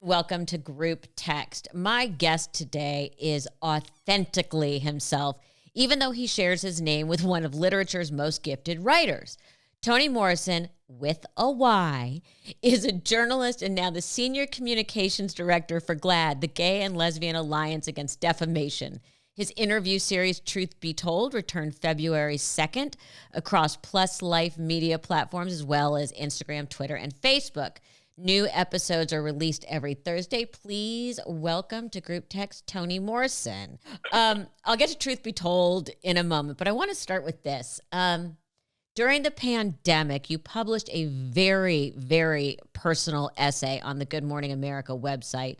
Welcome to Group Text. My guest today is authentically himself, even though he shares his name with one of literature's most gifted writers. Toni Morrison, with a Y, is a journalist and now the senior communications director for GLAAD, the Gay and Lesbian Alliance Against Defamation. His interview series, Truth Be Told, returned February 2nd across Plus Life media platforms as well as Instagram, Twitter, and Facebook. New episodes are released every Thursday. Please welcome to Group Text, Toni Morrison. I'll get to Truth Be Told in a moment, but I want to start with this. During the pandemic, you published a very, very personal essay on the Good Morning America website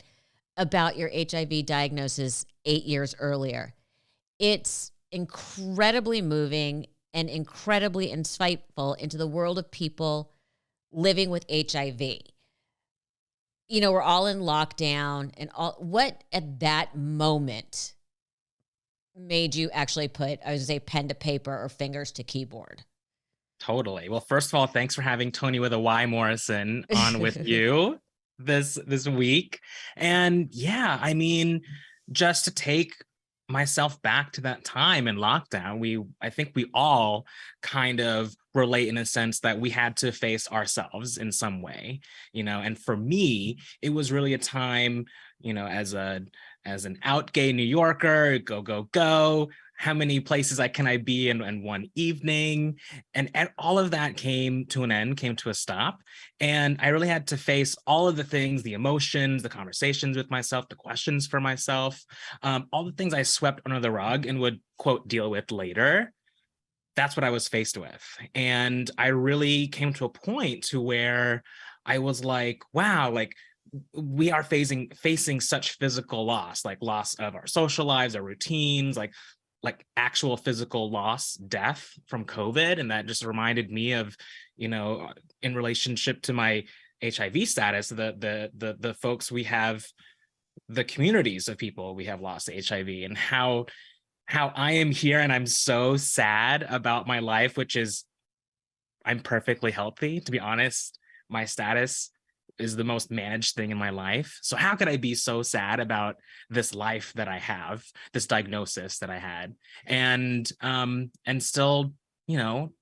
about your HIV diagnosis 8 years earlier. It's incredibly moving and incredibly insightful into the world of people living with HIV. You know, we're all in lockdown, and what at that moment made you actually put, I was going to say, pen to paper or fingers to keyboard? Totally. Well, first of all, thanks for having Toni with a Y Morrison on with you this week. And yeah, I mean, just to take myself back to that time in lockdown, I think we all kind of relate in a sense that we had to face ourselves in some way, and for me, it was really a time, as an out gay New Yorker, go, how many places can I be in one evening? And all of that came to an end, came to a stop. And I really had to face all of the things, the emotions, the conversations with myself, the questions for myself, all the things I swept under the rug and would, quote, deal with later. That's what I was faced with. And I really came to a point to where I was like, wow, like, we are facing such physical loss, like loss of our social lives, our routines, like actual physical loss, death from COVID. And that just reminded me of, in relationship to my HIV status, the folks we have, the communities of people we have lost to HIV, and how I am here and I'm so sad about my life, which is I'm perfectly healthy. To be honest, my status is the most managed thing in my life. So how could I be so sad about this life that I have, this diagnosis that I had, and still,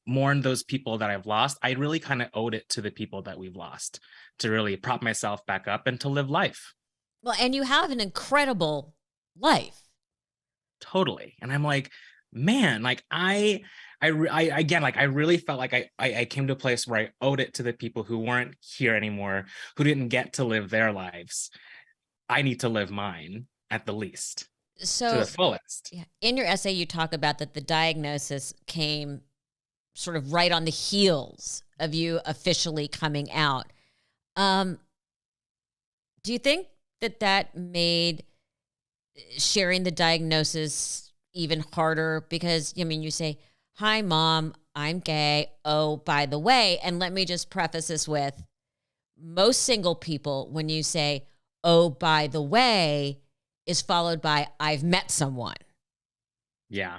mourn those people that I've lost? I really kind of owed it to the people that we've lost to really prop myself back up and to live life. Well, and you have an incredible life. Totally. And I'm like, man, like I again, like I really felt like I came to a place where I owed it to the people who weren't here anymore, who didn't get to live their lives. I need to live mine at the least, to the fullest. Yeah, in your essay, you talk about that the diagnosis came sort of right on the heels of you officially coming out. Do you think that made sharing the diagnosis even harder? Because, I mean, you say, hi, Mom, I'm gay. Oh, by the way, and let me just preface this with most single people, when you say, oh, by the way, is followed by, I've met someone. Yeah,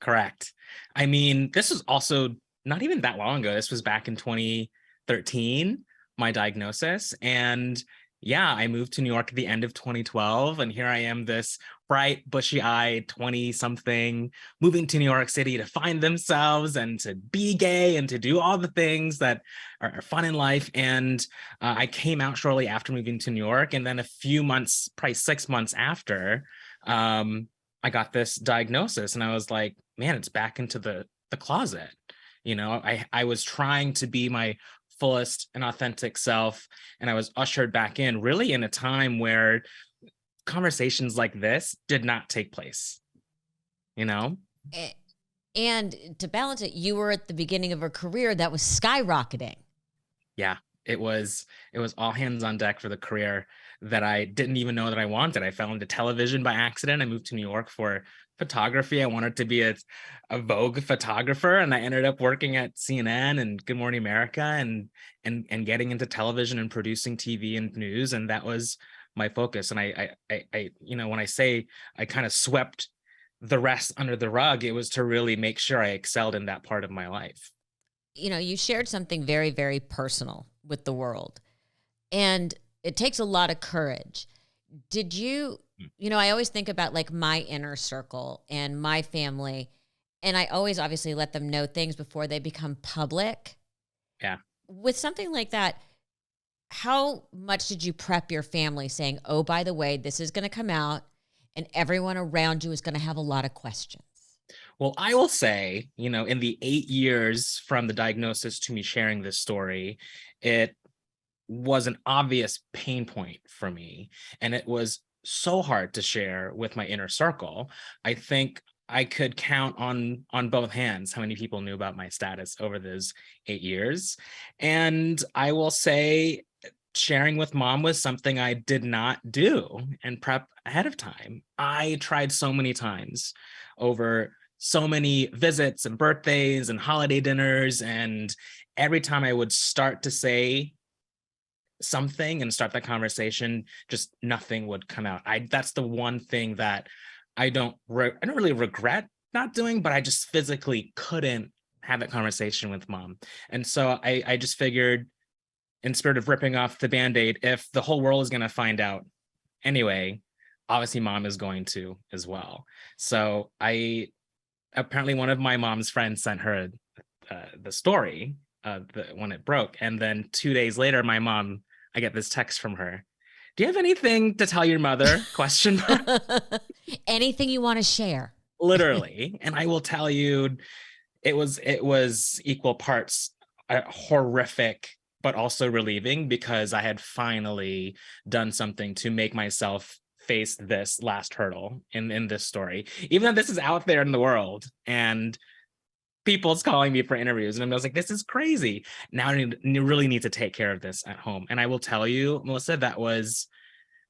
correct. I mean, this was also not even that long ago. This was back in 2013, my diagnosis. And yeah, I moved to New York at the end of 2012, and here I am, this bright, bushy-eyed 20-something, moving to New York City to find themselves and to be gay and to do all the things that are fun in life. And I came out shortly after moving to New York, and then a few months, probably 6 months after, I got this diagnosis, and I was like, man, it's back into the closet. I was trying to be my fullest and authentic self, and I was ushered back in really in a time where conversations like this did not take place. And to balance it, you were at the beginning of a career that was skyrocketing. Yeah, it was all hands on deck for the career that I didn't even know that I wanted. I fell into television by accident. I moved to New York for photography. I wanted to be a Vogue photographer, and I ended up working at CNN and Good Morning America and getting into television and producing TV and news, and that was my focus. And I when I say I kind of swept the rest under the rug, it was to really make sure I excelled in that part of my life. You shared something very, very personal with the world. And It takes a lot of courage. Did you, I always think about like my inner circle and my family, and I always obviously let them know things before they become public. Yeah. With something like that, how much did you prep your family saying, oh, by the way, this is going to come out and everyone around you is going to have a lot of questions? Well, I will say, in the 8 years from the diagnosis to me sharing this story, it was an obvious pain point for me. And it was so hard to share with my inner circle. I think I could count on both hands how many people knew about my status over those 8 years. And I will say sharing with mom was something I did not do and prep ahead of time. I tried so many times over so many visits and birthdays and holiday dinners. And every time I would start to say something and start that conversation, just nothing would come out. That's the one thing that I don't really regret not doing, but I just physically couldn't have that conversation with mom. And so I just figured, in spirit of ripping off the Band-Aid, if the whole world is going to find out anyway, obviously mom is going to as well. So apparently one of my mom's friends sent her the story when it broke. And then 2 days later, I get this text from her. Do you have anything to tell your mother? Question mark. Anything you want to share? Literally. And I will tell you, it was equal parts horrific, but also relieving, because I had finally done something to make myself face this last hurdle in this story, even though this is out there in the world and people's calling me for interviews. And I was like, this is crazy. Now I really need to take care of this at home. And I will tell you, Melissa, that was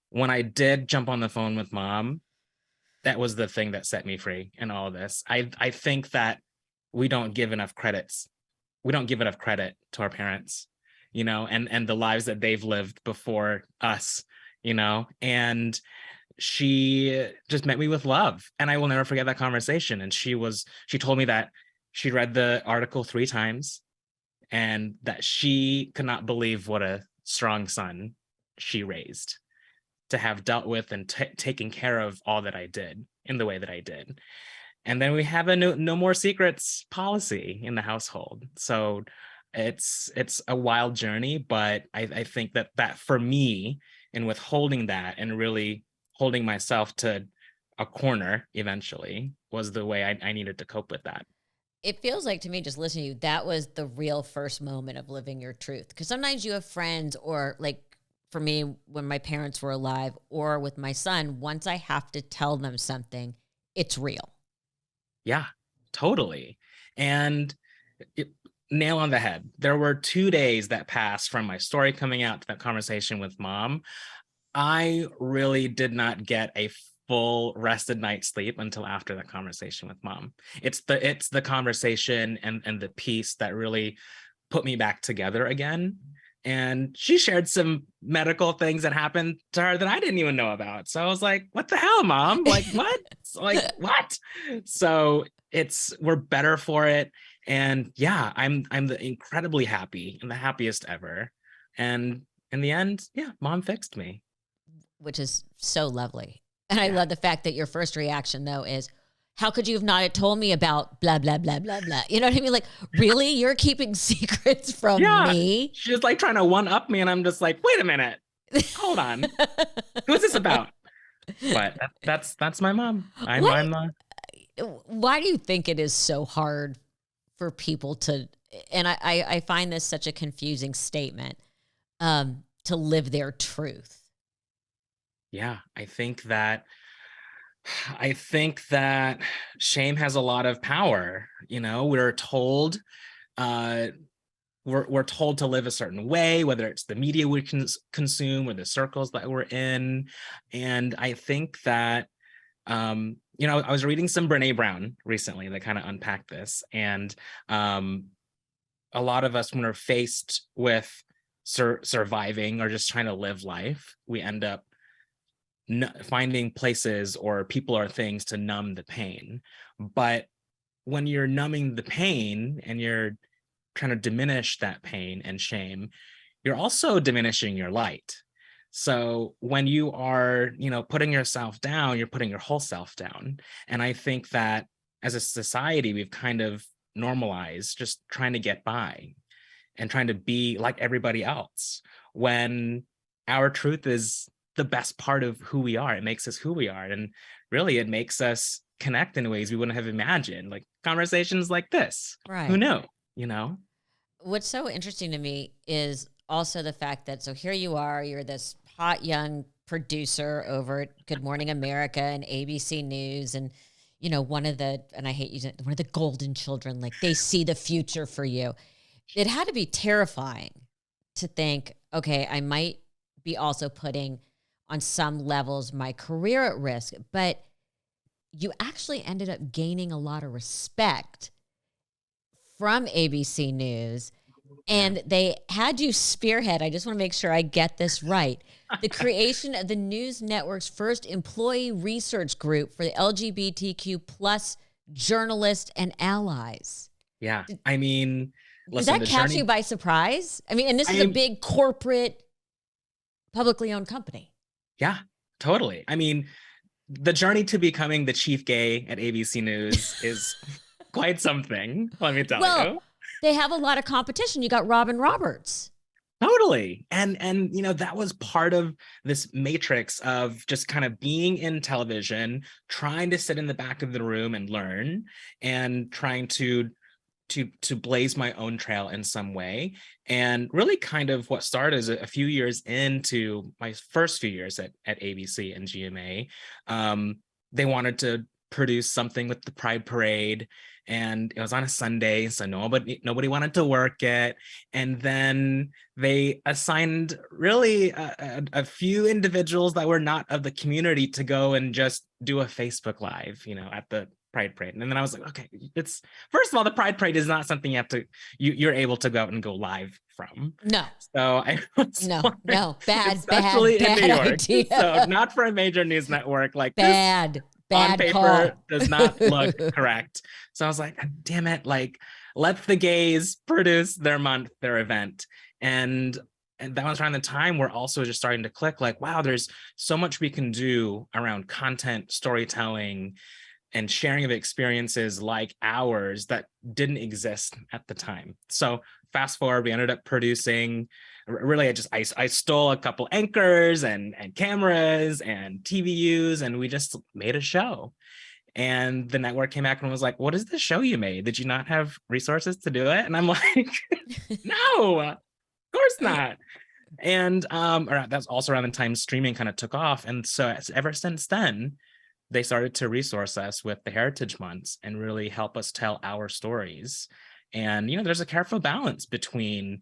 when I did jump on the phone with mom, that was the thing that set me free in all of this. I think that we don't give enough credit to our parents, and the lives that they've lived before us, and she just met me with love. And I will never forget that conversation. And she told me that she read the article 3 times and that she could not believe what a strong son she raised, to have dealt with and taken care of all that I did in the way that I did. And then we have a no more secrets policy in the household. So it's a wild journey, but I think that for me, in withholding that and really holding myself to a corner eventually, was the way I needed to cope with that. It feels like to me, just listening to you, that was the real first moment of living your truth. Because sometimes you have friends, or like for me, when my parents were alive, or with my son, once I have to tell them something, it's real. Yeah, totally. And nail on the head. There were 2 days that passed from my story coming out to that conversation with mom. I really did not get a full rested night's sleep until after that conversation with mom. It's the conversation and the piece that really put me back together again. And she shared some medical things that happened to her that I didn't even know about. So I was like, what the hell, mom? Like, what? Like, what? So we're better for it. And yeah, I'm incredibly happy and the happiest ever. And in the end, yeah, mom fixed me. Which is so lovely. And I love the fact that your first reaction, though, is, how could you have not told me about blah, blah, blah, blah, blah? You know what I mean? Like, really? You're keeping secrets from me? She's like trying to one-up me, and I'm just like, wait a minute. Hold on. Who's this about? But that's my mom. Why do you think it is so hard for people to, and I find this such a confusing statement, to live their truth? Yeah, I think that shame has a lot of power. We're told we're told to live a certain way, whether it's the media we consume or the circles that we're in. And I think that I was reading some Brene Brown recently that kind of unpacked this. And a lot of us, when we're faced with surviving or just trying to live life, we end up finding places or people or things to numb the pain. But when you're numbing the pain and you're trying to diminish that pain and shame, you're also diminishing your light. So when you are, putting yourself down, you're putting your whole self down. And I think that as a society, we've kind of normalized just trying to get by and trying to be like everybody else, when our truth is the best part of who we are. It makes us who we are. And really, it makes us connect in ways we wouldn't have imagined, like conversations like this. Who Right. knew, you know? What's so interesting to me is also the fact that, so here you are, you're this hot young producer over at Good Morning America and ABC News, and one of the, and I hate using it, one of the golden children, like they see the future for you. It had to be terrifying to think, okay, I might be also putting on some levels my career at risk, but you actually ended up gaining a lot of respect from ABC News, Yeah. and they had you spearhead, I just want to make sure I get this right, the creation of the news network's first employee research group for the LGBTQ plus journalists and allies. Yeah. I mean, Did listen, that the catch journey, you by surprise? I mean, and this is a I big corporate, publicly owned company. yeah, totally. I mean, the journey to becoming the chief gay at ABC News is quite something, let me tell Well, you. they have a lot of competition. You got Robin Roberts. Totally. And that was part of this matrix of just kind of being in television, trying to sit in the back of the room and learn, and trying to blaze my own trail in some way. And really kind of what started as a few years into my first few years at ABC and GMA, they wanted to produce something with the Pride Parade, and it was on a Sunday, so nobody wanted to work it. And then they assigned really a few individuals that were not of the community to go and just do a Facebook Live, at the Pride Parade. And then I was like, okay, it's, first of all, the Pride Parade is not something you're able to go out and go live from. No, So I was no, like, no. Bad, especially in New bad York. idea. So not for a major news network like this. Bad, On bad paper call. does not look correct. So I was like, damn it, like, let the gays produce their month, their event. And that was around the time we're also just starting to click, like, wow, there's so much we can do around content, storytelling, and sharing of experiences like ours that didn't exist at the time. So fast forward, we ended up producing, really, I stole a couple anchors and cameras and TVUs, and we just made a show. And the network came back and was like, what is the show you made? Did you not have resources to do it? And I'm like, no, of course not. And that's also around the time streaming kind of took off. And so ever since then, they started to resource us with the Heritage Months and really help us tell our stories. And, there's a careful balance between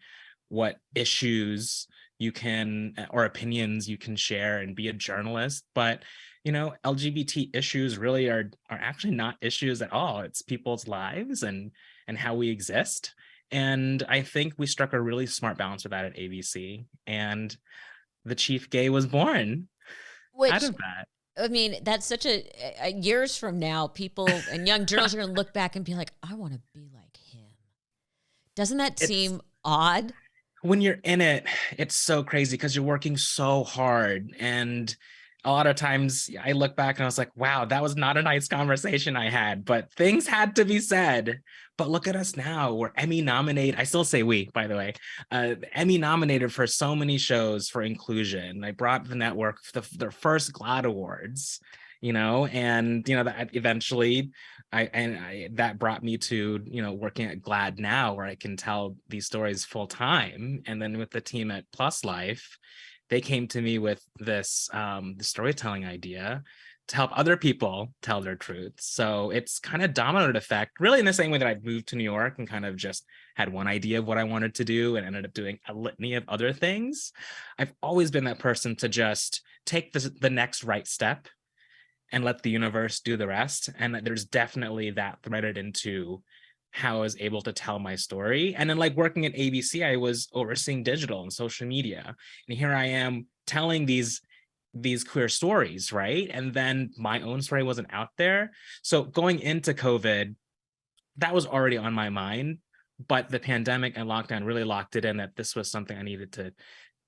what issues you can, or opinions you can share and be a journalist. But, LGBT issues really are actually not issues at all. It's people's lives and how we exist. And I think we struck a really smart balance with that at ABC. And the Chief Gay was born out Which, of that. I mean, that's such a years from now, people and young journalists are going to look back and be like, I want to be like him. Doesn't that It's, seem odd? when you're in it, it's so crazy because you're working so hard. And a lot of times I look back and I was like, wow, that was not a nice conversation I had, but things had to be said. But look at us now. We're Emmy nominated. I still say we, by the way, Emmy nominated for so many shows for inclusion. I brought the network their first GLAAD awards, and that eventually that brought me to working at GLAAD now, where I can tell these stories full time. And then with the team at Plus Life, they came to me with this the storytelling idea to help other people tell their truths. So it's kind of domino effect, really, in the same way that I moved to New York and kind of just had one idea of what I wanted to do and ended up doing a litany of other things. I've always been that person to just take the next right step and let the universe do the rest. And there's definitely that threaded into how I was able to tell my story. And then, like, working at ABC, I was overseeing digital and social media. And here I am telling these queer stories, right? And then my own story wasn't out there. So going into COVID, that was already on my mind, but the pandemic and lockdown really locked it in that this was something I needed to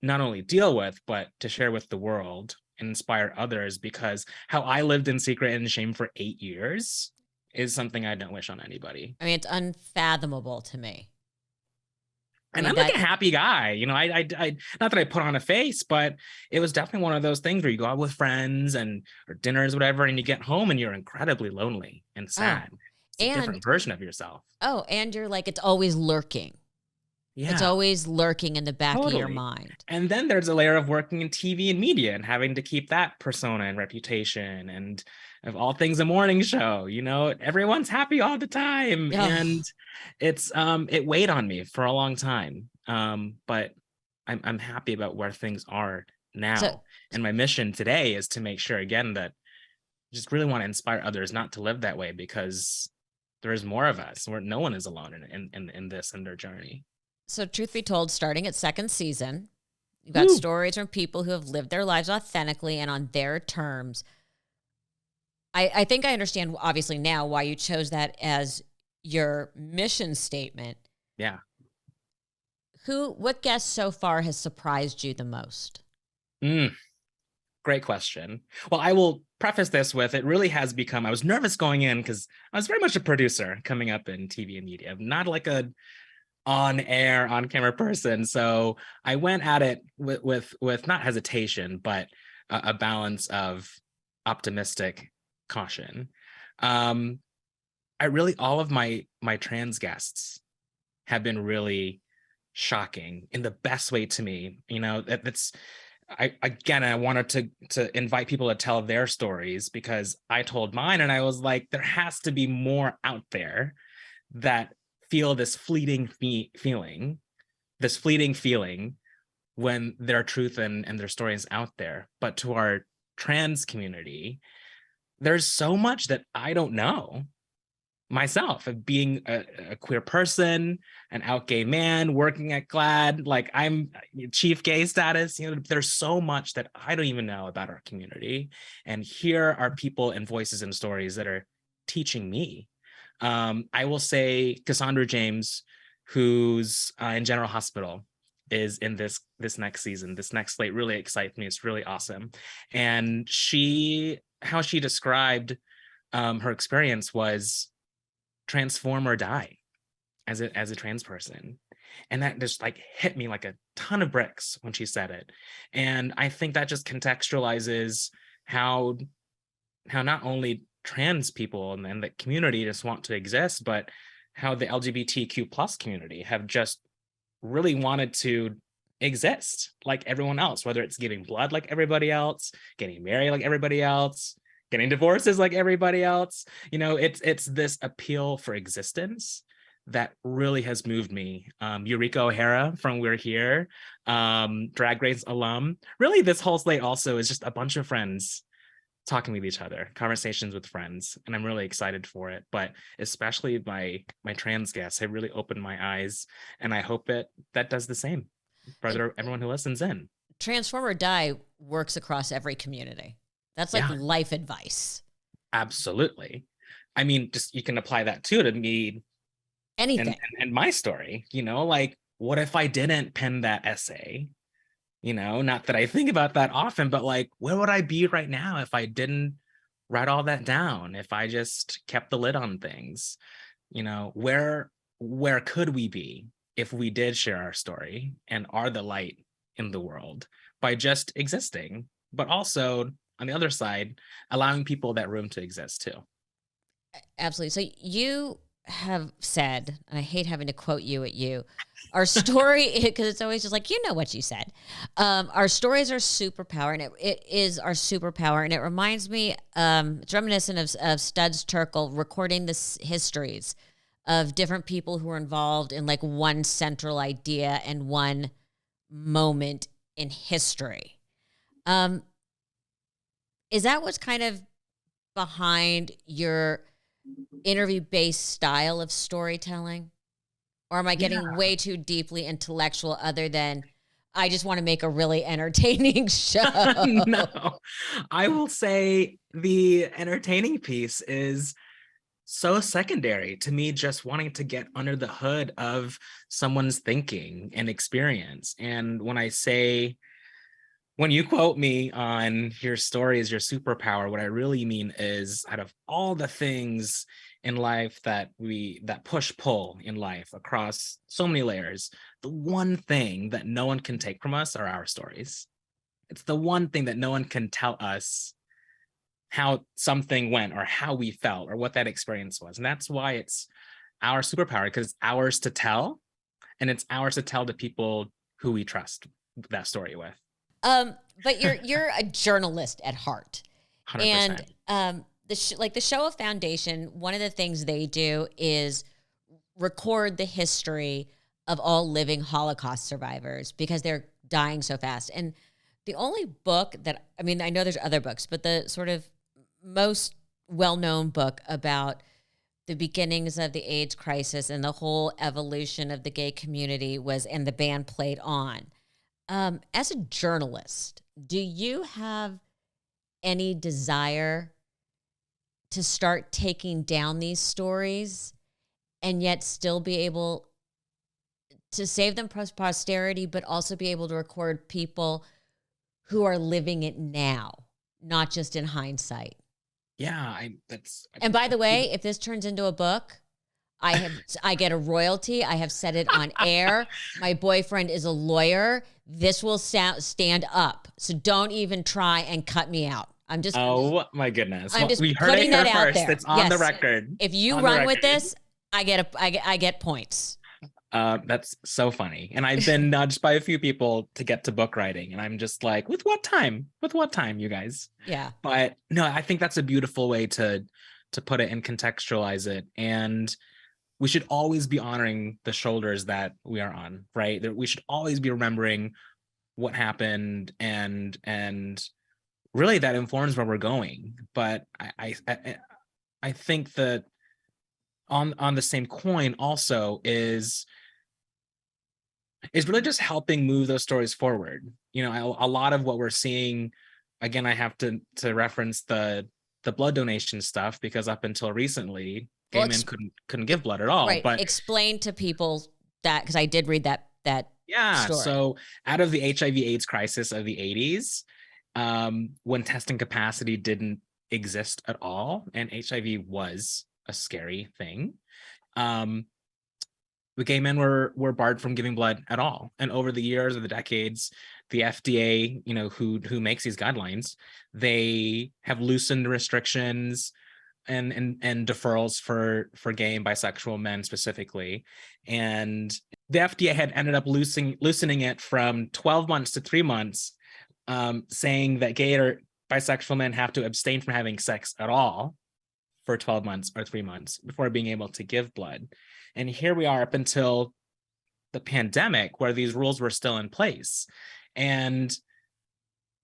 not only deal with, but to share with the world and inspire others, because how I lived in secret and shame for 8 years is something I don't wish on anybody. I mean, it's unfathomable to me. I And mean, I'm like that, a happy guy, I not that I put on a face, but it was definitely one of those things where you go out with friends and or dinners, whatever, and you get home and you're incredibly lonely and oh, sad. It's a different and, version of yourself. and you're like, it's always lurking. It's Yeah, always lurking in the back of your totally. mind. And then there's a layer of working in TV and media and having to keep that persona and reputation, and of all things a morning show, everyone's happy all the time. Oh, And it weighed on me for a long time. But I'm happy about where things are so now. And my mission today is to make sure again that I just really want to inspire others not to live that way, because there is more of us where no one is alone in this in their journey. So, truth be told, starting at second season, you've got Woo! stories from people who have lived their lives authentically and on their terms. I think I understand, obviously, now why you chose that as your mission statement. Yeah. What guest so far has surprised you the most? Mm. Great question. Well, I will preface this with it really has become, I was nervous going in because I was very much a producer coming up in TV and media, not like a on air, on camera person. So I went at it with not hesitation, but a balance of optimistic caution. I really, all of my trans guests have been really shocking in the best way to me. That's I wanted to invite people to tell their stories because I told mine and I was like, there has to be more out there that feel this fleeting feeling, when their truth and their story is out there. But to our trans community, there's so much that I don't know myself, of being a queer person, an out gay man working at GLAAD, like I'm chief gay status. There's so much that I don't even know about our community, and here are people and voices and stories that are teaching me. I will say Cassandra James, who's in General Hospital, is in this next season. This next slate really excites me. It's really awesome. And how she described her experience was transform or die as a trans person. And that just like hit me like a ton of bricks when she said it. And I think that just contextualizes how not only trans people and the community just want to exist, but how the LGBTQ plus community have just really wanted to exist like everyone else, whether it's giving blood like everybody else, getting married like everybody else, getting divorces like everybody else. It's this appeal for existence that really has moved me. Eureka O'Hara from We're Here, Drag Race alum. Really, this whole slate also is just a bunch of friends talking with each other, conversations with friends, and I'm really excited for it. But especially my trans guests have really opened my eyes, and I hope that does the same for everyone who listens in. Transform or Die works across every community. That's like life advice. Absolutely. I mean, just you can apply that too to me. Anything. And my story, like, what if I didn't pen that essay? Not that I think about that often, but like, where would I be right now if I didn't write all that down? If I just kept the lid on things, where could we be if we did share our story and are the light in the world by just existing, but also on the other side, allowing people that room to exist too. Absolutely. So you have said, and I hate having to quote you at you, our story, because it's always just like, what you said. Our stories are superpower, and it is our superpower. And it reminds me, it's reminiscent of Studs Terkel recording the histories of different people who were involved in like one central idea and one moment in history. Is that what's kind of behind your interview-based style of storytelling? Or am I getting way too deeply intellectual other than I just want to make a really entertaining show? No, I will say the entertaining piece is so secondary to me, just wanting to get under the hood of someone's thinking and experience. And when you quote me on your story as your superpower, what I really mean is, out of all the things in life that push pull in life across so many layers, the one thing that no one can take from us are our stories. It's the one thing that no one can tell us how something went or how we felt or what that experience was. And that's why it's our superpower, because it's ours to tell, and it's ours to tell the people who we trust that story with. But you're a journalist at heart. And 100%. the Shoah Foundation, one of the things they do is record the history of all living Holocaust survivors because they're dying so fast. And the only book that, I mean, I know there's other books, but the sort of most well-known book about the beginnings of the AIDS crisis and the whole evolution of the gay community was And the Band Played On. As a journalist, do you have any desire to start taking down these stories and yet still be able to save them for posterity, but also be able to record people who are living it now, not just in hindsight? Yeah, And by the way, if this turns into a book, I get a royalty. I have said it on air. My boyfriend is a lawyer. This will stand up. So don't even try and cut me out. Oh my goodness. I'm just We heard it putting here that out first. there. It's on the record. If you On the run with record. this, I get points. That's so funny. And I've been nudged by a few people to get to book writing. And I'm just like, with what time? With what time, you guys? Yeah. But no, I think that's a beautiful way to put it and contextualize it. And we should always be honoring the shoulders that we are on, right? That we should always be remembering what happened, and really that informs where we're going. But I think that on the same coin also is really just helping move those stories forward. You know, a lot of what we're seeing, again, I have to reference the blood donation stuff, because up until recently, gay men couldn't give blood at all. Right. But explain to people that, because I did read that story. So out of the HIV/AIDS crisis of the 80s, when testing capacity didn't exist at all, and HIV was a scary thing, the gay men were barred from giving blood at all. And over the years, or the decades, the FDA, you know, who makes these guidelines, they have loosened restrictions and deferrals for gay and bisexual men specifically. And the FDA had ended up loosening it from 12 months to 3 months, saying that gay or bisexual men have to abstain from having sex at all for 12 months or 3 months before being able to give blood. And here we are up until the pandemic, where these rules were still in place. And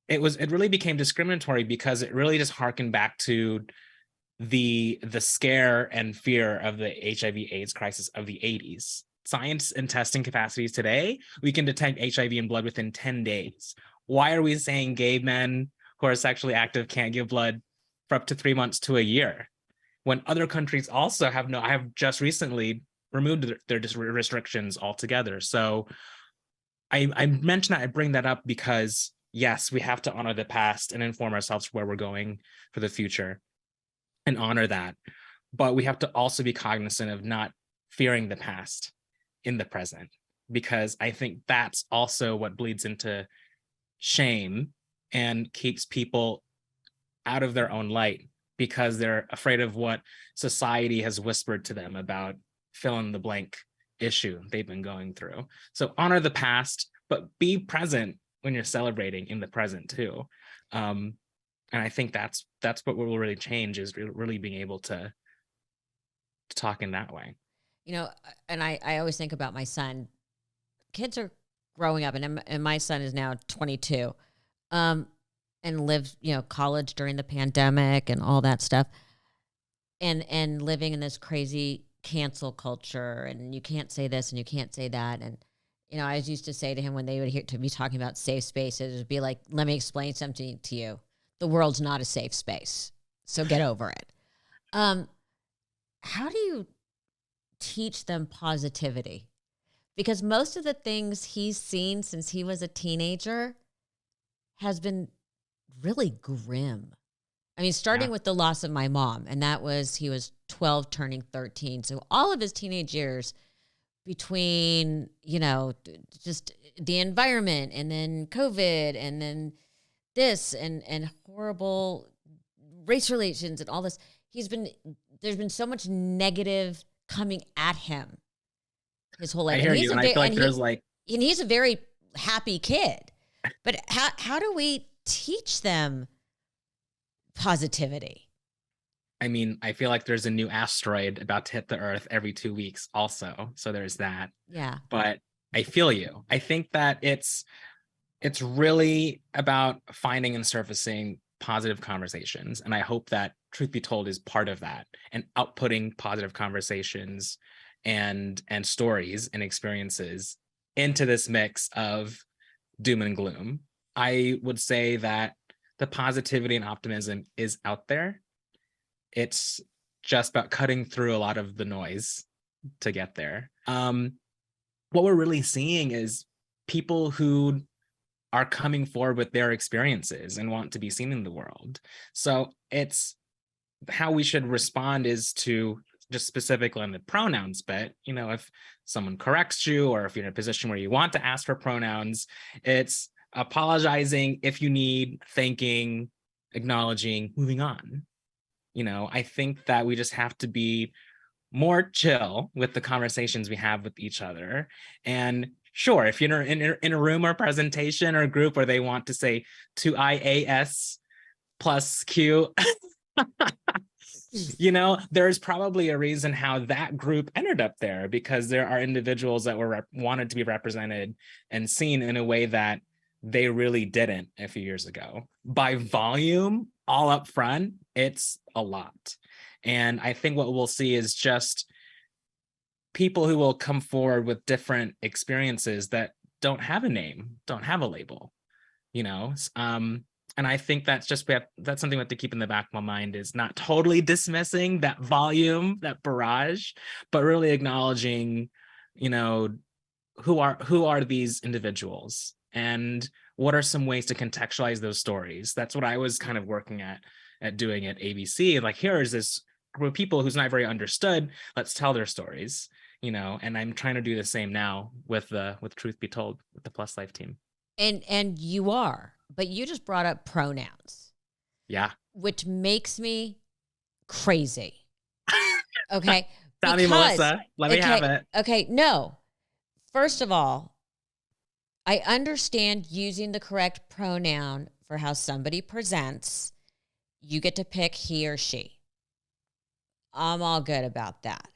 it really became discriminatory, because it really just harkened back to the scare and fear of the HIV/AIDS crisis of the 80s. Science and testing capacities today, we can detect HIV in blood within 10 days. Why are we saying gay men who are sexually active can't give blood for up to 3 months to a year, when other countries also have just recently removed their restrictions altogether? So I mention that, I bring that up because, yes, we have to honor the past and inform ourselves where we're going for the future and honor that. But we have to also be cognizant of not fearing the past in the present, because I think that's also what bleeds into shame and keeps people out of their own light, because they're afraid of what society has whispered to them about fill in the blank issue they've been going through. So honor the past, but be present when you're celebrating in the present too. And I think that's what will really change, is really being able to talk in that way. You know, and I always think about my son. Kids are growing up, and my son is now 22, and lived, you know, college during the pandemic and all that stuff, and living in this crazy cancel culture, and you can't say this and you can't say that. And, you know, I used to say to him when they would hear to be talking about safe spaces, it would be like, let me explain something to you. The world's not a safe space, so get over it. how do you teach them positivity? Because most of the things he's seen since he was a teenager has been really grim. I mean, starting Yeah. with the loss of my mom, and he was 12 turning 13. So all of his teenage years between, just the environment and then COVID and then this and horrible race relations and all this, there's been so much negative coming at him his whole life. I hear you. And I feel like there's like, And he's a very happy kid. But how do we teach them positivity? I mean, I feel like there's a new asteroid about to hit the Earth every 2 weeks also. So there's that. Yeah. But I feel you. I think that it's really about finding and surfacing positive conversations. And I hope that Truth Be Told is part of that, and outputting positive conversations and stories and experiences into this mix of doom and gloom. I would say that the positivity and optimism is out there. It's just about cutting through a lot of the noise to get there. What we're really seeing is people who are coming forward with their experiences and want to be seen in the world. So it's how we should respond is to just specifically on the pronouns bit, if someone corrects you or if you're in a position where you want to ask for pronouns, it's apologizing if you need, thanking, acknowledging, moving on. I think that we just have to be more chill with the conversations we have with each other. And sure, if you're in a room or presentation or group where they want to say to IAS plus Q, there's probably a reason how that group ended up there, because there are individuals that were wanted to be represented and seen in a way that they really didn't a few years ago. By volume, all up front, it's a lot. And I think what we'll see is just people who will come forward with different experiences that don't have a name, don't have a label, and I think that's something we have to keep in the back of my mind, is not totally dismissing that volume, that barrage, but really acknowledging, who are these individuals and what are some ways to contextualize those stories. That's what I was kind of working at doing at ABC. Like, here is this group of people who's not very understood. Let's tell their stories, and I'm trying to do the same now with Truth Be Told, with the Plus Life team. And you are, but you just brought up pronouns. Yeah. Which makes me crazy. Okay. Tell me, Melissa. Let me have it. Okay. No. First of all, I understand using the correct pronoun for how somebody presents. You get to pick he or she. I'm all good about that.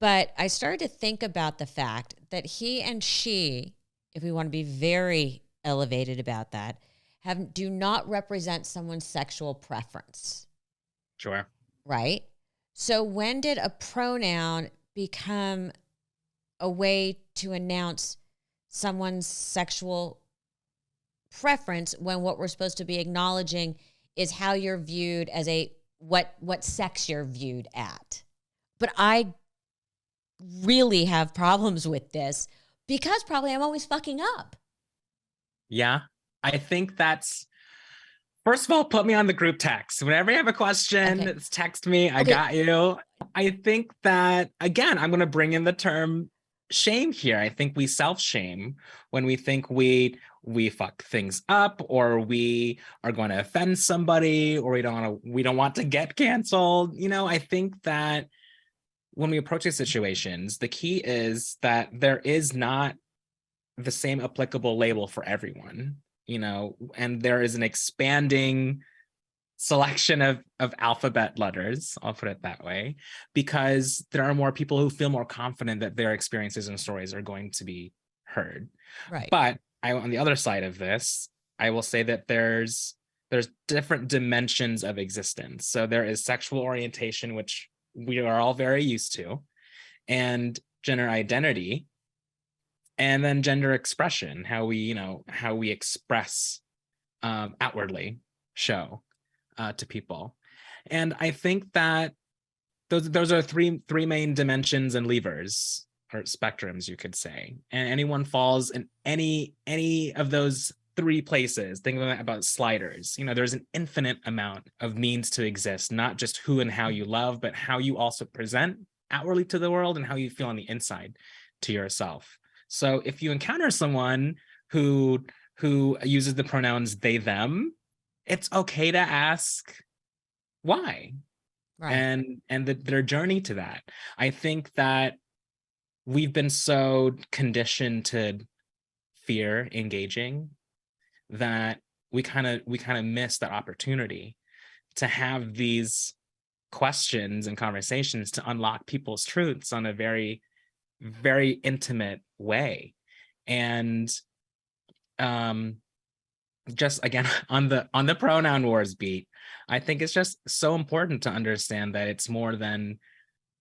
But I started to think about the fact that he and she, if we want to be very elevated about that, do not represent someone's sexual preference. Sure. Right? So when did a pronoun become a way to announce someone's sexual preference, when what we're supposed to be acknowledging is how you're viewed as what sex you're viewed at? But I really have problems with this because probably I'm always fucking up. Yeah, I think that's, first of all, put me on the group text. Whenever you have a question, text me. I got you. I think that, again, I'm going to bring in the term shame here. I think we self-shame when we think we fuck things up, or we are going to offend somebody, or we don't want to get canceled. I think that when we approach these situations, the key is that there is not the same applicable label for everyone, and there is an expanding selection of alphabet letters, I'll put it that way, because there are more people who feel more confident that their experiences and stories are going to be heard. Right. But on the other side of this, I will say that there's different dimensions of existence. So there is sexual orientation, which we are all very used to, and gender identity, and then gender expression, how we express outwardly show to people. And I think that those are three main dimensions and levers or spectrums, you could say, and anyone falls in any of those three places. Think about sliders. There's an infinite amount of means to exist, not just who and how you love, but how you also present outwardly to the world and how you feel on the inside to yourself. So if you encounter someone who uses the pronouns they them, it's okay to ask why. Right. And their journey to that. I think that we've been so conditioned to fear engaging that we kind of miss that opportunity to have these questions and conversations to unlock people's truths on a very, very intimate way. And just again on the pronoun wars beat, I think it's just so important to understand that it's more than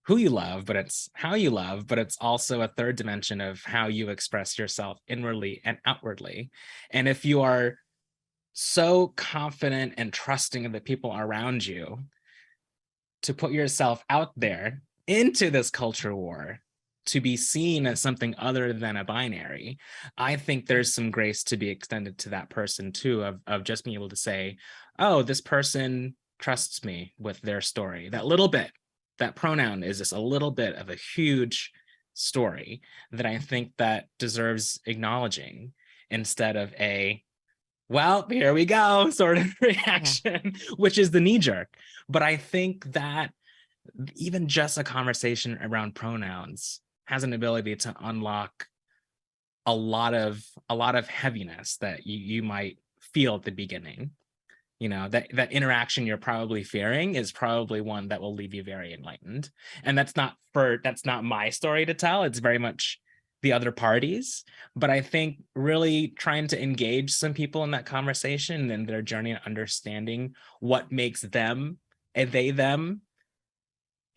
who you love, but it's how you love, but it's also a third dimension of how you express yourself inwardly and outwardly. And if you are so confident and trusting of the people around you to put yourself out there into this culture war to be seen as something other than a binary, I think there's some grace to be extended to that person too, of just being able to say, oh, this person trusts me with their story. That little bit, that pronoun is just a little bit of a huge story that I think that deserves acknowledging instead of a, well, here we go sort of reaction, which is the knee jerk. But I think that even just a conversation around pronouns has an ability to unlock a lot of heaviness that you might feel at the beginning. That interaction you're probably fearing is probably one that will leave you very enlightened. And that's not my story to tell. It's very much the other parties. But I think really trying to engage some people in that conversation and their journey and understanding what makes them and they them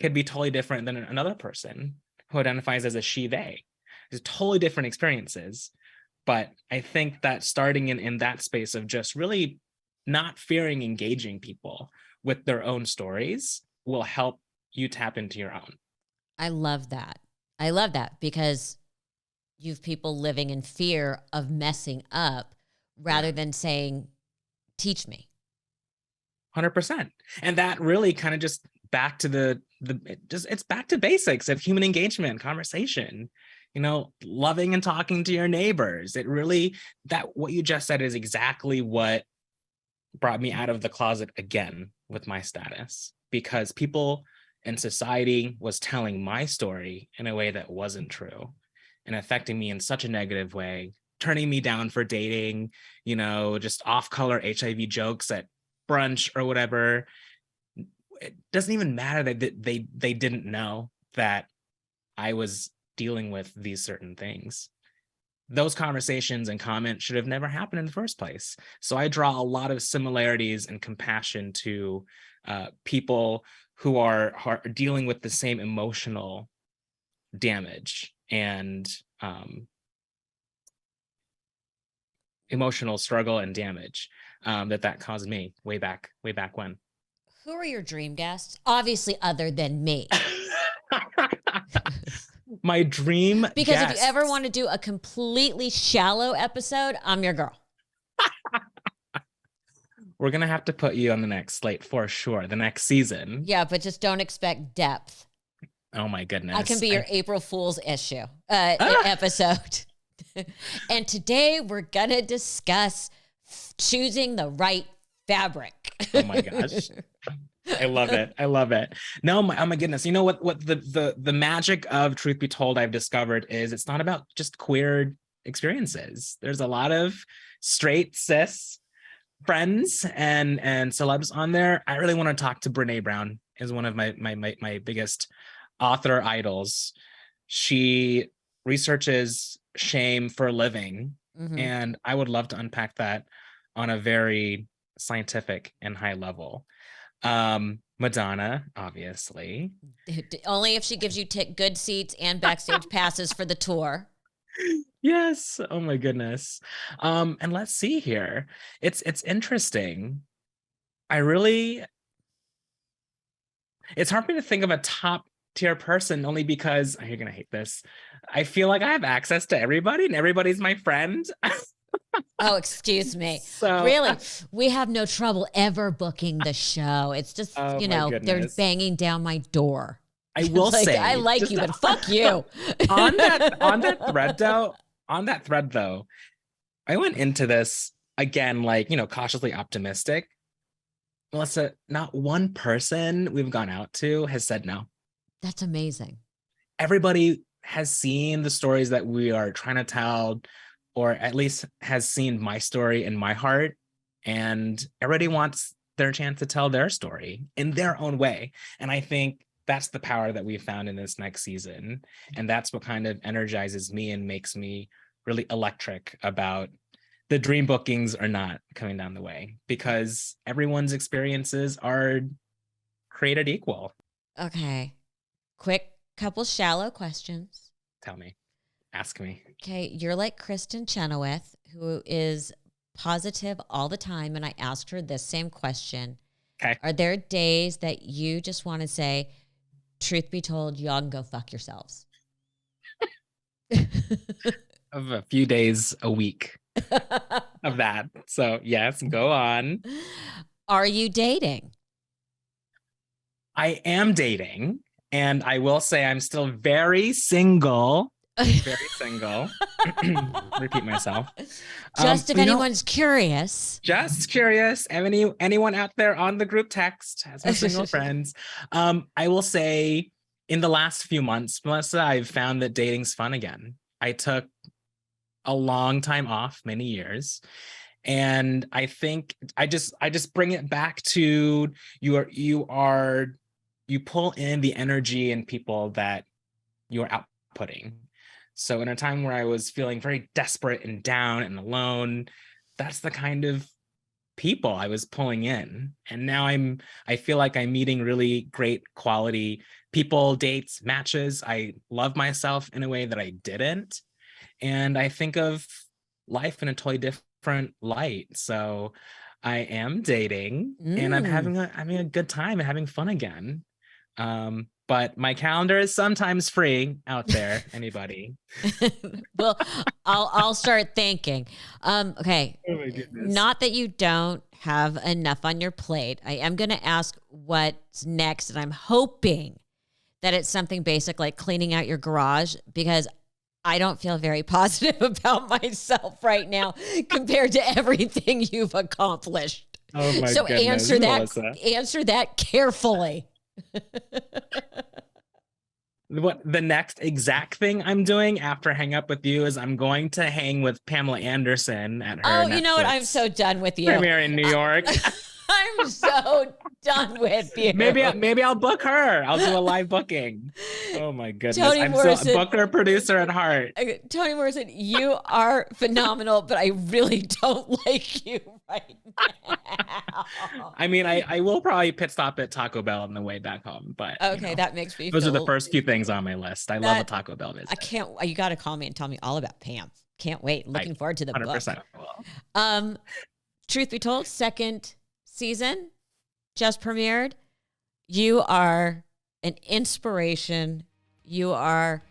could be totally different than another person who identifies as a she they. There's totally different experiences. But I think that starting in that space of just really not fearing engaging people with their own stories will help you tap into your own. I love that. I love that because you have people living in fear of messing up rather than saying, teach me. 100%. And that really kind of just back to it's back to basics of human engagement, conversation, loving and talking to your neighbors. It really, that what you just said is exactly what brought me out of the closet again with my status, because people in society was telling my story in a way that wasn't true and affecting me in such a negative way, turning me down for dating, just off-color HIV jokes at brunch or whatever. It doesn't even matter that they didn't know that I was dealing with these certain things. Those conversations and comments should have never happened in the first place. So I draw a lot of similarities and compassion to people who are dealing with the same emotional damage and emotional struggle and damage that caused me way back when. Who are your dream guests? Obviously, other than me. My dream because guests. If you ever want to do a completely shallow episode, I'm your girl. We're going to have to put you on the next slate for sure, the next season. Yeah, but just don't expect depth. Oh my goodness. I can be your April Fool's episode. And today we're going to discuss choosing the right fabric. Oh my gosh. I love it. I love it. No, oh my goodness. You know what the magic of Truth Be Told I've discovered is it's not about just queer experiences. There's a lot of straight cis friends and celebs on there. I really want to talk to Brene Brown, is one of my biggest author idols. She researches shame for a living. Mm-hmm. And I would love to unpack that on a very scientific and high level. Madonna, obviously. Only if she gives you good seats and backstage passes for the tour. Yes. Oh my goodness. And let's see here. It's interesting. It's hard for me to think of a top tier person only because you're gonna hate this. I feel like I have access to everybody and everybody's my friend. Oh, excuse me. So Really, we have no trouble ever booking the show. It's just, oh you my know, they're goodness. banging down my door. I will Like, say I like just you, but fuck you. on that thread though, I went into this again, like, you know, cautiously optimistic. Melissa, not one person we've gone out to has said no. That's amazing. Everybody has seen the stories that we are trying to tell, or at least has seen my story in my heart. And everybody wants their chance to tell their story in their own way. And I think that's the power that we found in this next season. And that's what kind of energizes me and makes me really electric about the dream bookings are not coming down the way, because everyone's experiences are created equal. Okay. Quick couple shallow questions. Tell me. Ask me. Okay. You're like Kristen Chenoweth, who is positive all the time. And I asked her this same question. Okay. Are there days that you just want to say, truth be told, y'all can go fuck yourselves? Of a few days a week of that. So yes, go on. Are you dating? I am dating, and I will say I'm still very single. Very single. Repeat myself. Just if anyone's curious. Just curious. Anyone out there on the group text has some single friends. I will say in the last few months, Melissa, I've found that dating's fun again. I took a long time off, many years. And I think I just bring it back to you pull in the energy and people that you are outputting. So in a time where I was feeling very desperate and down and alone, that's the kind of people I was pulling in. And now I feel like I'm meeting really great quality people, dates, matches. I love myself in a way that I didn't. And I think of life in a totally different light. So I am dating and I'm having a good time and having fun again. But my calendar is sometimes free out there. Anybody? Well, I'll start thinking. Okay. Oh my goodness. Not that you don't have enough on your plate. I am going to ask what's next, and I'm hoping that it's something basic like cleaning out your garage, because I don't feel very positive about myself right now compared to everything you've accomplished. Oh my so goodness, answer that carefully. What the next exact thing I'm doing after hang up with you is I'm going to hang with Pamela Anderson at her Oh, you know what? I'm so done with you. premiere in New York. I'm so done with you. Maybe I'll book her. I'll do a live booking. Oh my goodness. Toni I'm Morrison, still a booker producer at heart. Toni Morrison, you are phenomenal, but I really don't like you right now. I mean, I will probably pit stop at Taco Bell on the way back home, but okay, that makes me those feel... are the first few things on my list. I love a Taco Bell visit. I can't, you got to call me and tell me all about Pam. Can't wait. Looking forward to the 100% book. Truth be told, second season just premiered. You are an inspiration. You are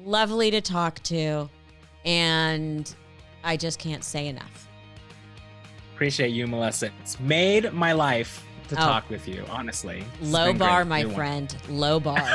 lovely to talk to, and I just can't say enough. Appreciate you, Melissa. It's made my life to talk with you, honestly. Low bar, my friend. Low bar.